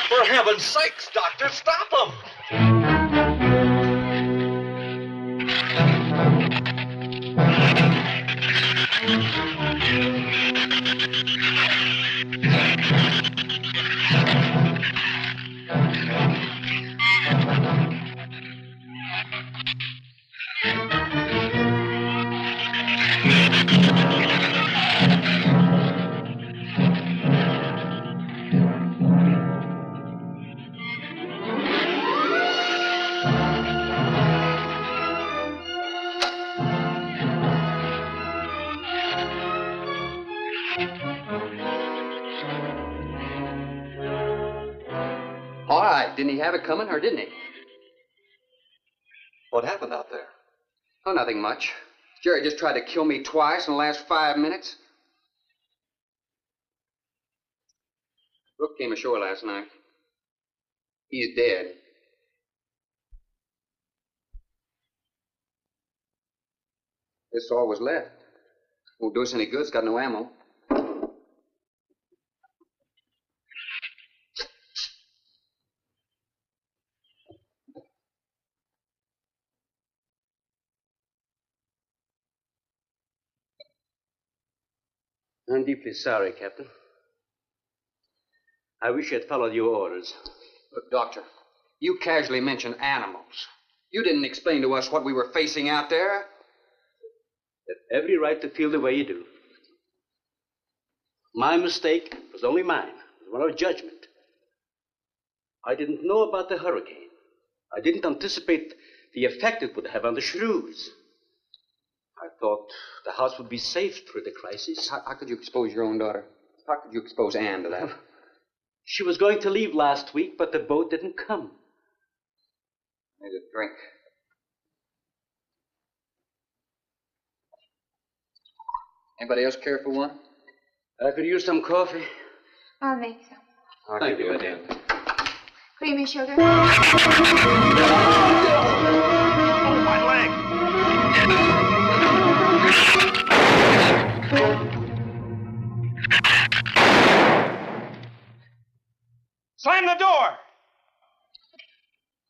For heaven's sakes, Doctor, stop them! All right, didn't he have it coming, or didn't he? What happened out there? Oh, nothing much. Jerry just tried to kill me twice in the last 5 minutes. Brooke came ashore last night. He's dead. This all was left. Won't do us any good. It's got no ammo. I'm deeply sorry, Captain. I wish I'd followed your orders. Look, Doctor, you casually mentioned animals. You didn't explain to us what we were facing out there. You have every right to feel the way you do. My mistake was only mine. It was one of judgment. I didn't know about the hurricane. I didn't anticipate the effect it would have on the Shrews. I thought the house would be safe through the crisis. How could you expose your own daughter? How could you expose Anne to that? She was going to leave last week, but the boat didn't come. Need a drink. Anybody else care for one? I could use some coffee. I'll make some. Thank you, madam. Creamy sugar? Oh, my leg! Slam the door!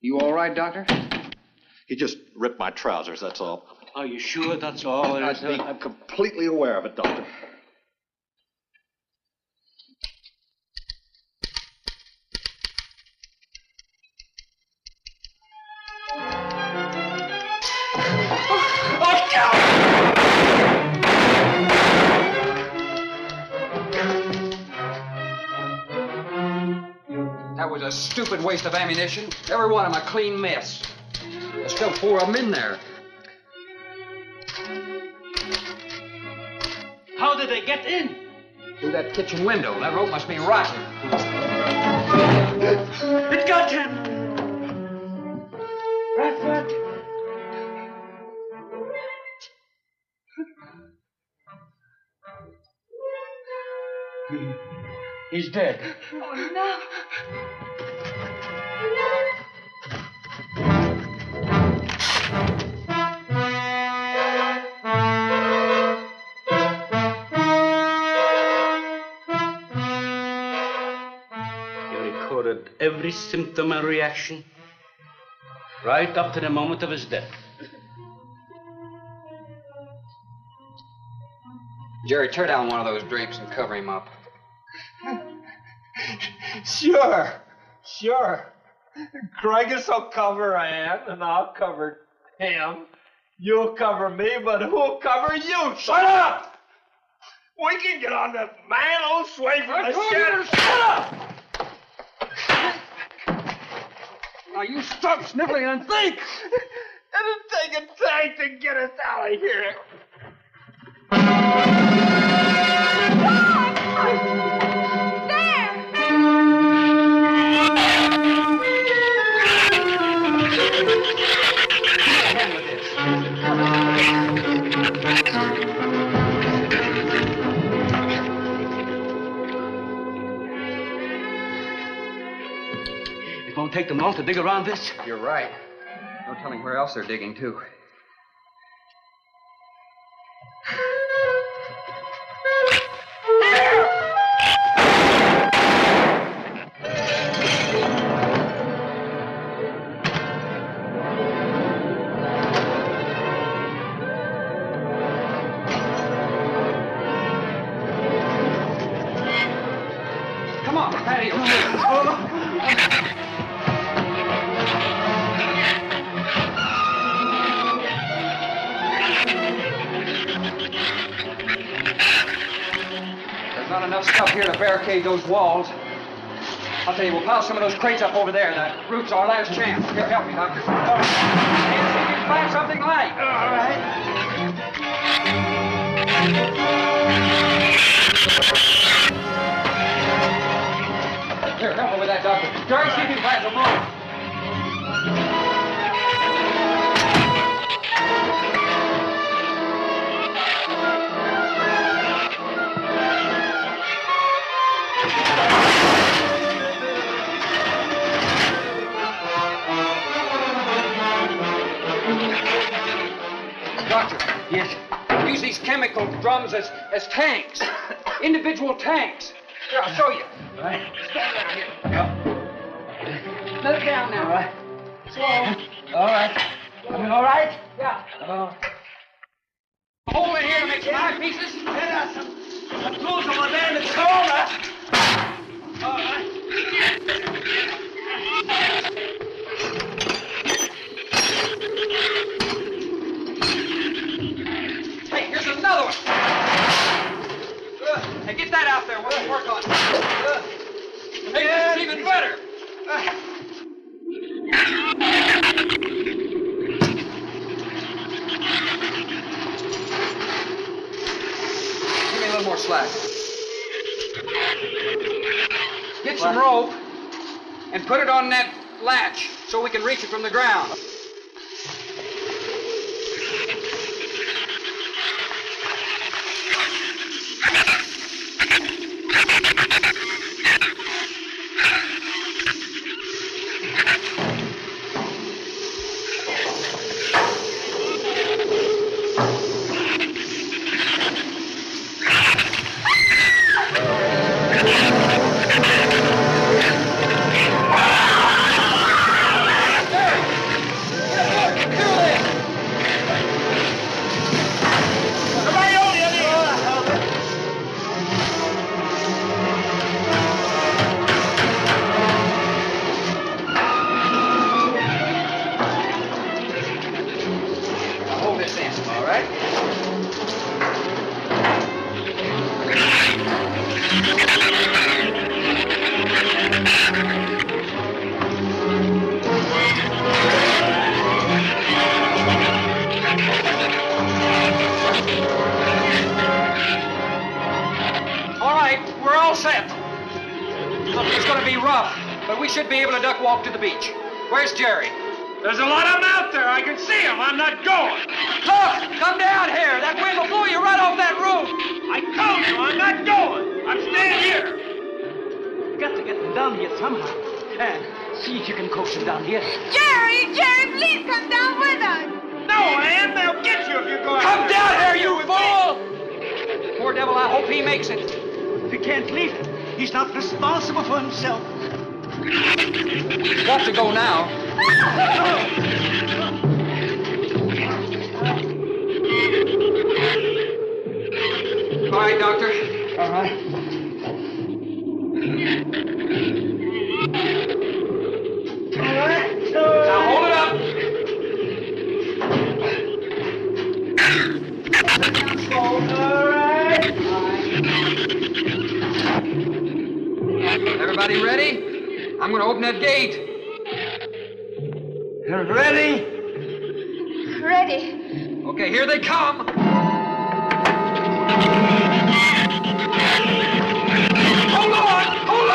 You all right, Doctor? He just ripped my trousers, that's all. Are you sure that's all there is? I'm completely aware of it, Doctor. That was a stupid waste of ammunition. Every one of them a clean mess. There's still 4 of them in there. How did they get in? Through that kitchen window. That rope must be rotten. It got him! Bradford! He's dead. Oh, no. He recorded every symptom and reaction, right up to the moment of his death. Jerry, tear down one of those drapes and cover him up. Sure. Craigus will cover Ann, and I'll cover him. You'll cover me, but who'll cover you? Shut up! We can get on this man-old sway from the shed. Shut up! Now you stop sniffling and think! It'll take a tank to get us out of here. Oh, all to dig around this? You're right. No telling where else they're digging, too. Come on, patio. There's not enough stuff here to barricade those walls. I'll tell you, we'll pile some of those crates up over there. The roof's our last chance. Here, help me, Doctor. All right. See if you can find something light. All right. Here, help me with that, Doctor. Jerry, see if you can find some more. Doctor. Yes? Use these chemical drums as tanks. Individual tanks. Here, I'll show you. All right. Stand down here. Let it down now. All right. Slow. All right. All right? Yeah. Oh. Hold it here to make some eyepieces. Yeah, some tools over there in the corner. All right. Hey, here's another one. Hey, get that out there. We'll work on it. Hey, this is even better. Give me a little more slack. Get some rope and put it on that latch so we can reach it from the ground. Hold this in, all right? All right, we're all set. It's going to be rough, but we should be able to duck walk to the beach. Where's Jerry? There's a lot of them out there. I can see them. I'm not going. Look, come down here. That wind will blow you right off that roof. I told you I'm not going. I'm staying here. You've got to get them down here somehow. And see if you can coax them down here. Jerry, please come down with us. No, Ann, they'll get you if you go out Come there. down here, you fool! Poor devil, I hope he makes it. We can't leave him. He's not responsible for himself. He's got to go now. All right, Doctor. All right. All right. Now hold it up. All right. Everybody ready? I'm going to open that gate. You're ready? Ready. Okay, here they come. Hold on! Hold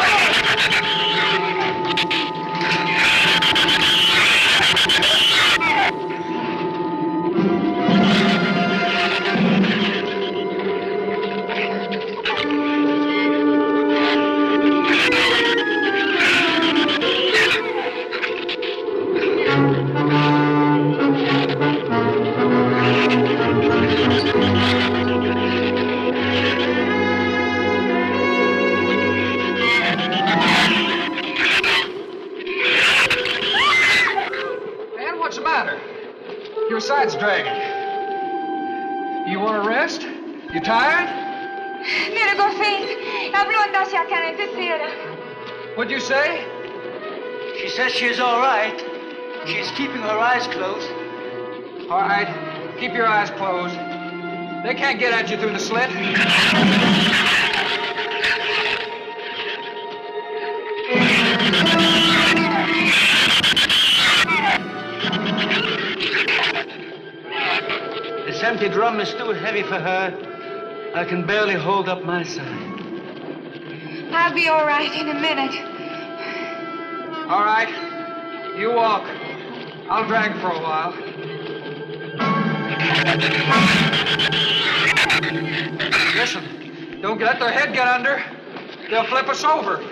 matter? Your side's dragging. You want to rest? You tired? Mira, Faith, habló hacia acá en tercera. What'd you say? She says she's all right. She's keeping her eyes closed. All right. Keep your eyes closed. They can't get at you through the slit. This empty drum is too heavy for her. I can barely hold up my side. I'll be all right in a minute. All right. You walk. I'll drag for a while. Listen, don't let their head get under. They'll flip us over.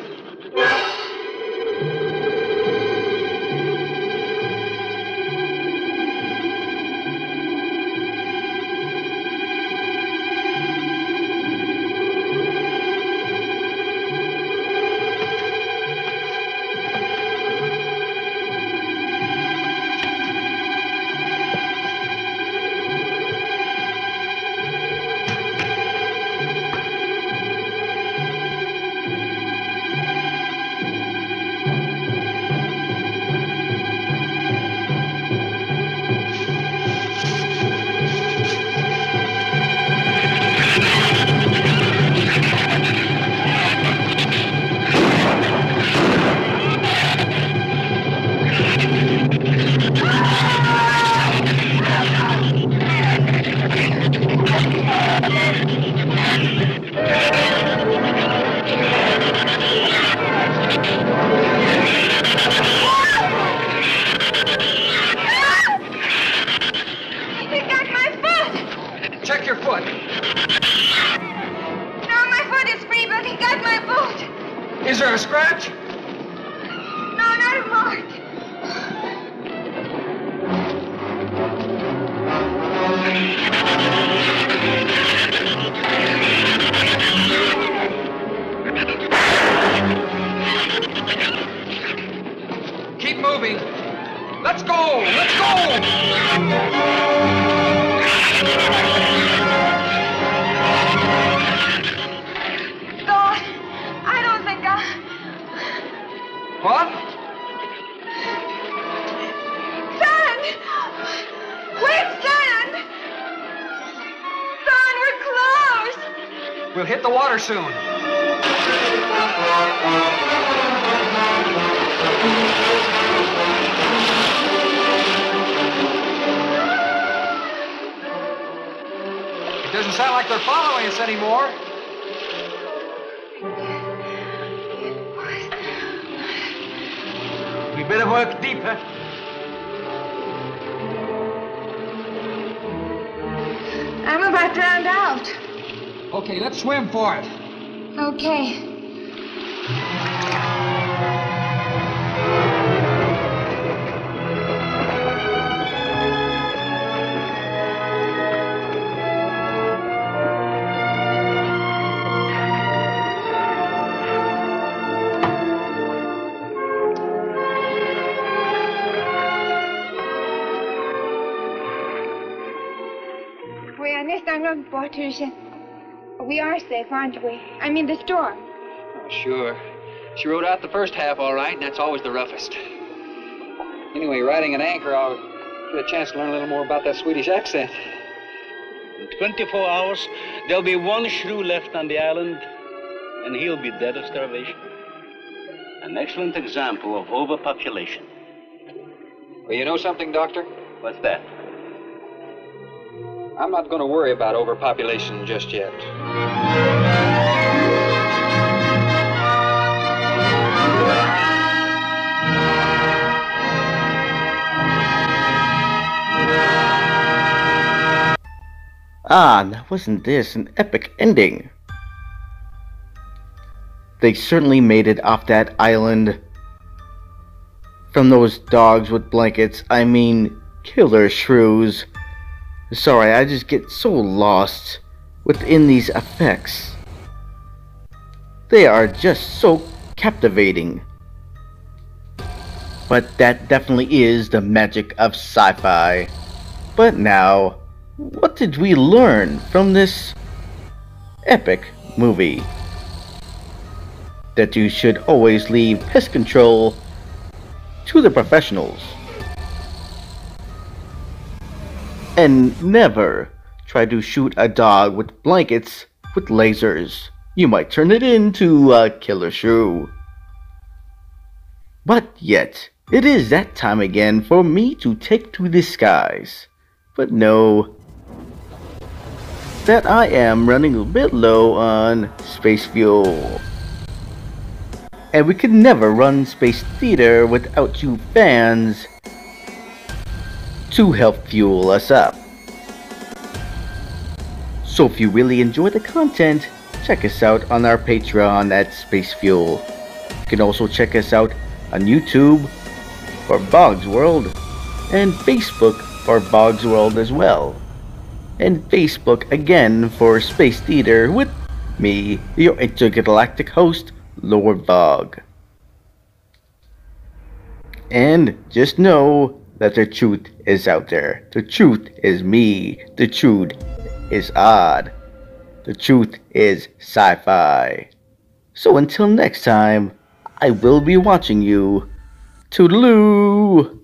Check your foot. No, my foot is free, but he got my boot. Is there a scratch? No, not a mark. Keep moving. Let's go! Let's go! God, I don't think What? Son! Where's Son? Son, we're close! We'll hit the water soon. It doesn't sound like they're following us anymore. We better work deeper. I'm about drowned out. Okay, let's swim for it. Okay. We understand, Patricia. We are safe, aren't we? I mean, the storm. Oh, sure. She rode out the first half all right, and that's always the roughest. Anyway, riding an anchor, I'll get a chance to learn a little more about that Swedish accent. In 24 hours, there'll be one shrew left on the island, and he'll be dead of starvation. An excellent example of overpopulation. Well, you know something, Doctor? What's that? I'm not going to worry about overpopulation just yet. Ah, now wasn't this an epic ending? They certainly made it off that island. From those dogs with blankets, I mean, killer shrews. Sorry, I just get so lost within these effects. They are just so captivating. But that definitely is the magic of sci-fi. But now, what did we learn from this epic movie? That you should always leave pest control to the professionals. And never try to shoot a dog with blankets with lasers. You might turn it into a killer shrew. But yet, it is that time again for me to take to the skies. But know that I am running a bit low on space fuel. And we could never run Space Theater without you fans to help fuel us up. So if you really enjoy the content, check us out on our Patreon at Space Fuel. You can also check us out on YouTube for Boggs World and Facebook for Boggs World as well. And Facebook again for Space Theater with me, your intergalactic host, Lord Bog. And just know that the truth is out there. The truth is me. The truth is odd. The truth is sci-fi. So until next time, I will be watching you. Toodaloo!